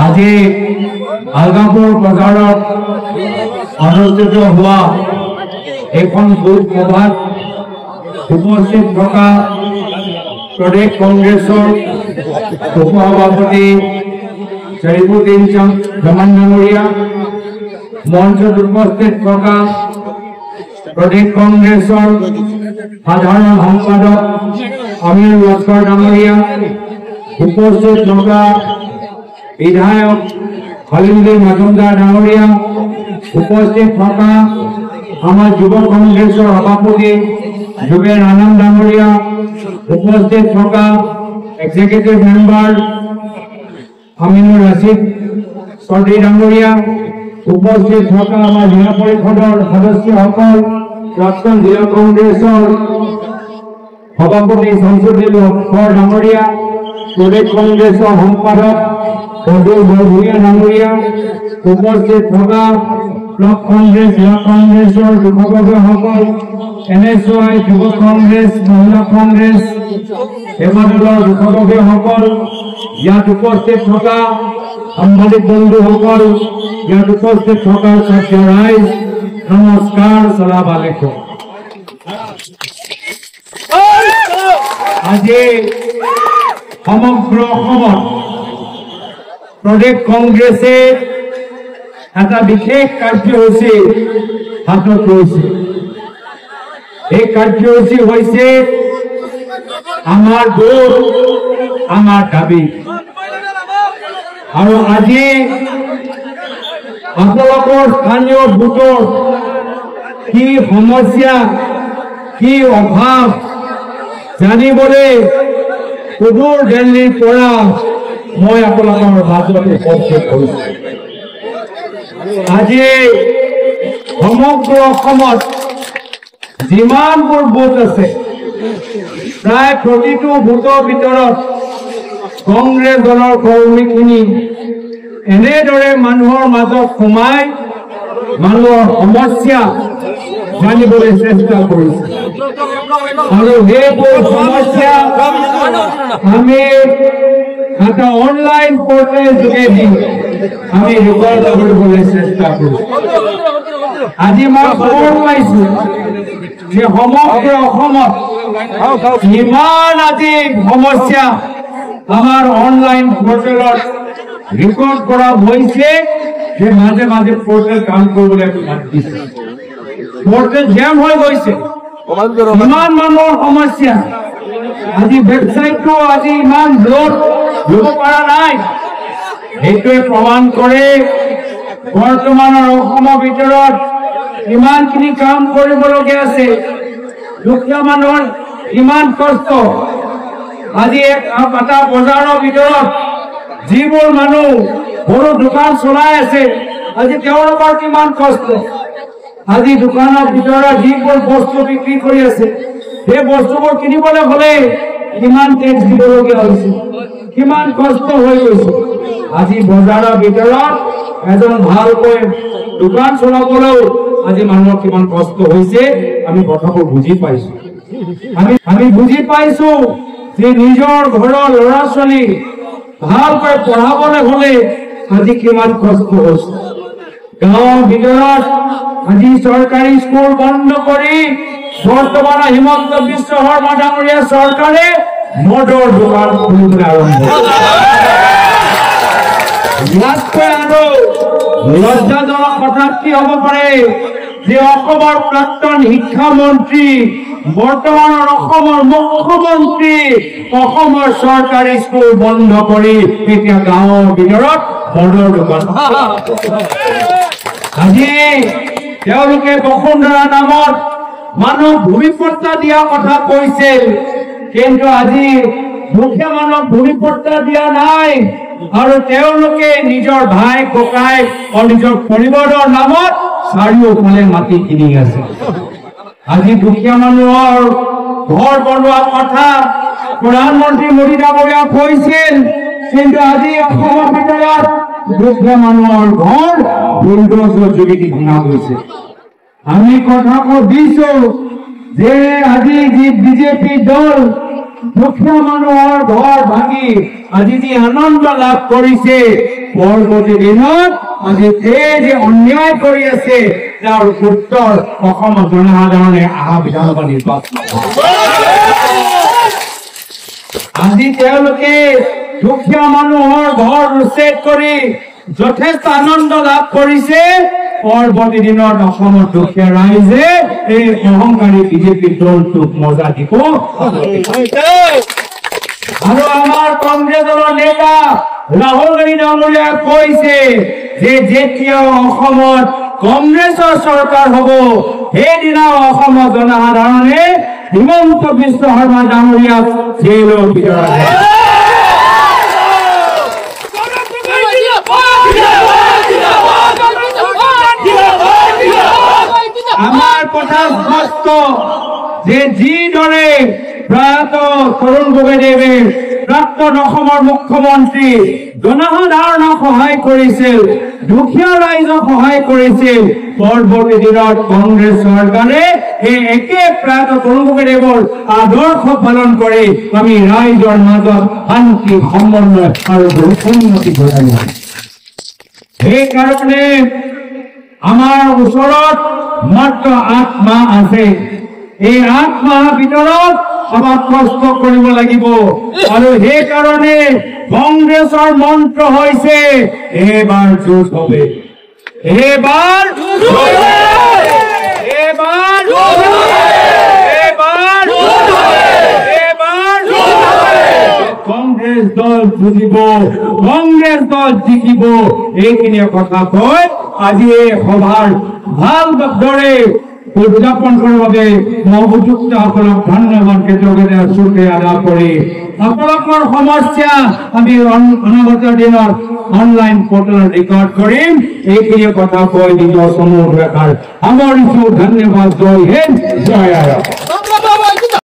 আজি আলগাপুৰ বজাৰত অনুষ্ঠিত হোৱা এখন ভোট সভাত উপস্থিত থকা প্ৰদেশ কংগ্ৰেছৰ উপসভাপতি শৰীফুদ্দিন জামান ডাঙৰীয়া, মঞ্চত উপস্থিত থকা প্ৰদেশ কংগ্ৰেছৰ সাধাৰণ সম্পাদক অমিৰ লস্কৰ ডাঙৰীয়া, উপস্থিত থকা বিধায়ক খলিলুদ্দিন মজুমদাৰ ডাঙৰীয়া, উপস্থিত থকা আমাৰ যুৱ কংগ্ৰেছৰ সভাপতি জুবেৰ আনন্দ ডাঙৰীয়া, উপস্থিত থকা এক্সিকিউটিভ মেম্বাৰ আমিনুৰ ৰাছিদ চৌধুৰী ডাঙৰীয়া, উপস্থিত থকা আমাৰ জিলা পৰিষদৰ সদস্যসকল, প্ৰাক্তন জিলা কংগ্ৰেছৰ সভাপতি শামছুদ্দিন লস্কৰ ডাঙৰীয়া, প্ৰদেশ কংগ্ৰেছৰ সম্পাদক সদুৰ বৰভূঞা ডাঙৰীয়া, উপস্থিত থকা ব্লক কংগ্ৰেছ জিলা কংগ্ৰেছৰ যুৱকসকল, NSY যুৱ কংগ্ৰেছ, মহিলা কংগ্ৰেছ, সেৱাদলৰ যুৱকসকল, ইয়াত উপস্থিত থকা সাংবাদিক বন্ধুসকল, ইয়াত উপস্থিত থকা ছাত্ৰ ৰাইজ, নমস্কাৰ, সালাম আলাইকুম। আজি সমগ্ৰ অসমত প্ৰদেশ কংগ্ৰেছে এটা বিশেষ কাৰ্যসূচী হাতত লৈছে। এই কাৰ্যসূচী হৈছে আমাৰ ভোট আমাৰ দাবী। আৰু আজি আপোনালোকৰ স্থানীয় ভোটৰ কি সমস্যা, কি অভাৱ জানিবলৈ সুদূৰ দিল্লীৰ পৰা মই আপোনালোকৰ মাজত উপস্থিত হৈছো। আজি সমগ্ৰ অসমত যিমানবোৰ বুথ আছে, প্ৰায় প্ৰতিটো বুথৰ ভিতৰত কংগ্ৰেছ দলৰ কৰ্মীখিনি এনেদৰে মানুহৰ মাজত সোমাই মানুহৰ সমস্যা জানিবলৈ চেষ্টা কৰিছে। আৰু সেইবোৰ সমস্যা আমি এটা অনলাইন পৰ্টেল যোগেদি আমি ৰেকৰ্ড কৰিবলৈ চেষ্টা কৰিছো। আজি মই খবৰ পাইছো যে সমগ্ৰ অসমত যিমান আজি সমস্যা আমাৰ অনলাইন পৰ্টেলত ৰেকৰ্ড কৰা হৈছে, যে মাজে মাজে পৰ্টেল কাম কৰিবলৈ মাতিছে, পৰ্টেল জাম হৈ গৈছে, ইমান মানুহৰ সমস্যা। আজি ৱেবছাইটটো আজি ইমান লোড ল'ব পৰা নাই। সেইটোৱে প্ৰমাণ কৰে বৰ্তমানৰ অসমৰ ভিতৰত ইমানখিনি কাম কৰিবলগীয়া আছে, দুখীয়া মানুহৰ ইমান কষ্ট। আজি এটা বজাৰৰ ভিতৰত যিবোৰ মানুহ সৰু দোকান চলাই আছে, আজি তেওঁলোকৰ কিমান কষ্ট। আজি দোকানৰ ভিতৰত যিবোৰ বস্তু বিক্ৰী কৰি আছে, সেই বস্তুবোৰ কিনিবলৈ হলে কিমান টেক্স দিবলগীয়া হৈছে, কিমান কষ্ট হৈ গৈছে। আজি বজাৰৰ ভিতৰত এজন ভালকৈ দোকান চলাবলৈও আজি মানুহৰ কিমান কষ্ট হৈছে, আমি কথাবোৰ বুজি পাইছো। আমি বুজি পাইছো যে নিজৰ ঘৰৰ ল'ৰা ছোৱালী ভালকৈ পঢ়াবলৈ হলে আজি কিমান কষ্ট হৈছে। গাঁৱৰ ভিতৰত আজি চৰকাৰী স্কুল বন্ধ কৰি বৰ্তমান হিমন্ত বিশ্ব শৰ্মা ডাঙৰীয়া চৰকাৰে মদৰ দোকান খুলিবলৈ আৰম্ভ কৰিছে। ইয়াতকৈ আৰু লজ্জাজনক কথা কি হ'ব পাৰে যে অসমৰ প্ৰাক্তন শিক্ষামন্ত্ৰী, বৰ্তমানৰ অসমৰ মুখ্যমন্ত্ৰী অসমৰ চৰকাৰী স্কুল বন্ধ কৰি এতিয়া গাঁৱৰ ভিতৰত মদৰ দোকান। আজি তেওঁলোকে বসুন্ধৰা নামত মানুহ ভূমিপট্টা দিয়া কথা কৈছিল, কিন্তু আজি দুখীয়া মানুহক ভূমিপট্টা দিয়া নাই। আৰু তেওঁলোকে নিজৰ ভাই ককাই আৰু নিজৰ পৰিবাৰৰ নামত চাৰিওফালে মাটি কিনি আছে। আজি দুখীয়া মানুহৰ ঘৰ বনোৱা কথা প্ৰধানমন্ত্ৰী মোদী ডাঙৰীয়া কৈছিল, কিন্তু আজি অসমৰ ভিতৰত দুখীয়া মানুহৰ ঘৰ বুলডোজৰ যোগেদি ভঙা গৈছে। আমি কথা দিছো যে আজি যি বিজেপি দল দুখীয়া মানুহৰ ঘৰ ভাঙি আজি যি আনন্দ লাভ কৰিছে পৰৱৰ্তী দিনত আজি যে অন্যায় কৰি আছে তাৰ উত্তৰ অসমৰ জনসাধাৰণে অহা বিধানসভা নিৰ্বাচন আজি তেওঁলোকে দুখীয়া মানুহৰ ঘৰ উচ্ছেদ কৰি যথেষ্ট আনন্দ লাভ কৰিছে পৰৱৰ্তী দিনত অসমৰ দুখীয়া ৰাইজে এই অহংকাৰী বিজেপি দলটোক মজা দিব আৰু আমাৰ কংগ্ৰেছ দলৰ নেতা ৰাহুল গান্ধী ডাঙৰীয়াই কৈছে যে যেতিয়া অসমত কংগ্ৰেছৰ চৰকাৰ হ'ব সেইদিনা অসমৰ জনসাধাৰণে হিমন্ত বিশ্ব শৰ্মা ডাঙৰীয়াক জেলৰ ভিতৰত আমাৰ কথা স্পষ্ট যে যিদৰে প্ৰয়াত তৰুণ গগৈদেৱে প্ৰাক্তন অসমৰ মুখ্যমন্ত্ৰী জনসাধাৰণক সহায় কৰিছিল দুখীয়া ৰাইজক সহায় কৰিছিল পৰৱৰ্তী দিনত কংগ্ৰেছ চৰকাৰে এই একে প্ৰয়াত তৰুণ গগৈদেৱৰ আদৰ্শ পালন কৰি আমি ৰাইজৰ মাজত শান্তি সমন্বয় আৰু উন্নতি ঘটাই সেইকাৰণে আমাৰ ওচৰত মাত্ৰ 8 মাহ আছে এই 8 মাহৰ ভিতৰত আমাক কষ্ট কৰিব লাগিব আৰু সেইকাৰণে কংগ্ৰেছৰ মন্ত্ৰ হৈছে এবাৰ যুঁজ হবে এবাৰ যুঁজ হবে এবাৰ যুঁজ হবে এবাৰ যুঁজ হবে এবাৰ যুঁজ হবে কংগ্ৰেছ দল যুঁজিব কংগ্ৰেছ দল জিকিব এইখিনি কথা কৈ আজি এই সভাৰ ভাল দৰে উদযাপন কৰাৰ বাবে মই উপযুক্তসকলক ধন্যবাদ শুক্ৰিয়া আদায় কৰি আপোনালোকৰ সমস্যা আমি অনাগত দিনত অনলাইন পৰ্টেলত ৰেকৰ্ড কৰিম এইখিনি কথা কৈ নিজৰ সমূহ সামৰিছো ধন্যবাদ জয় হিন্দ জয় আইঅ